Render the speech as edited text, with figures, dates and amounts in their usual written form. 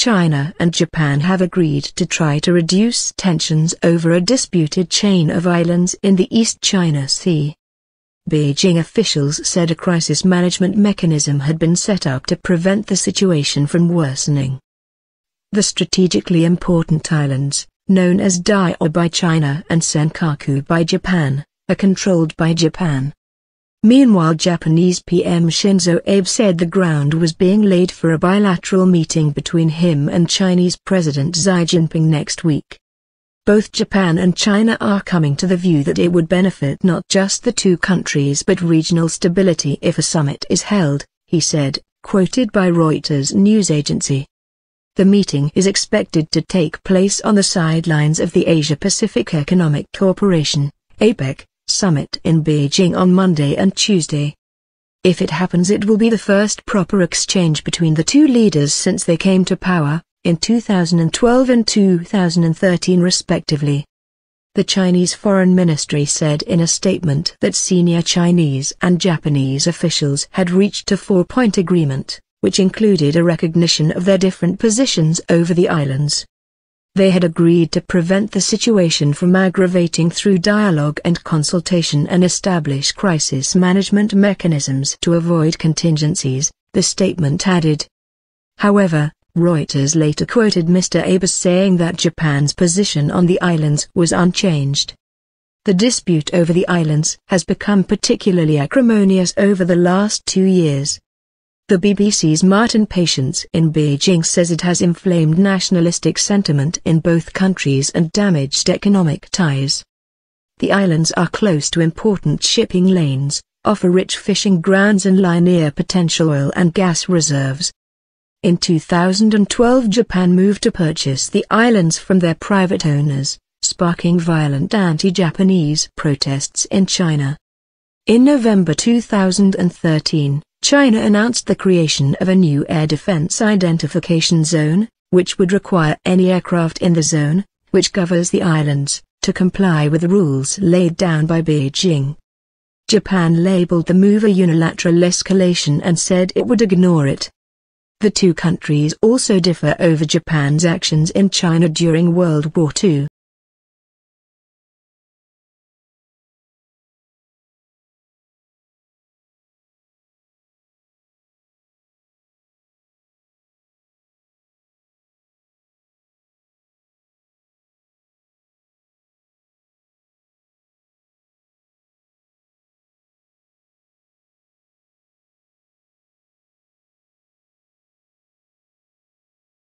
China and Japan have agreed to try to reduce tensions over a disputed chain of islands in the East China Sea. Beijing officials said a crisis management mechanism had been set up to prevent the situation from worsening. The strategically important islands, known as Diaoyu by China and Senkaku by Japan, are controlled by Japan. Meanwhile, Japanese PM Shinzo Abe said the ground was being laid for a bilateral meeting between him and Chinese President Xi Jinping next week. Both Japan and China are coming to the view that it would benefit not just the two countries but regional stability if a summit is held, he said, quoted by Reuters news agency. The meeting is expected to take place on the sidelines of the Asia-Pacific Economic Cooperation, APEC, summit in Beijing on Monday and Tuesday. If it happens, it will be the first proper exchange between the two leaders since they came to power, in 2012 and 2013 respectively. The Chinese Foreign Ministry said in a statement that senior Chinese and Japanese officials had reached a four-point agreement, which included a recognition of their different positions over the islands. They had agreed to prevent the situation from aggravating through dialogue and consultation and establish crisis management mechanisms to avoid contingencies, the statement added. However, Reuters later quoted Mr. Abe as saying that Japan's position on the islands was unchanged. The dispute over the islands has become particularly acrimonious over the last 2 years. The BBC's Martin Patience in Beijing says it has inflamed nationalistic sentiment in both countries and damaged economic ties. The islands are close to important shipping lanes, offer rich fishing grounds and lie near potential oil and gas reserves. In 2012, Japan moved to purchase the islands from their private owners, sparking violent anti-Japanese protests in China. In November 2013, China announced the creation of a new air defense identification zone, which would require any aircraft in the zone, which covers the islands, to comply with the rules laid down by Beijing. Japan labeled the move a unilateral escalation and said it would ignore it. The two countries also differ over Japan's actions in China during World War II.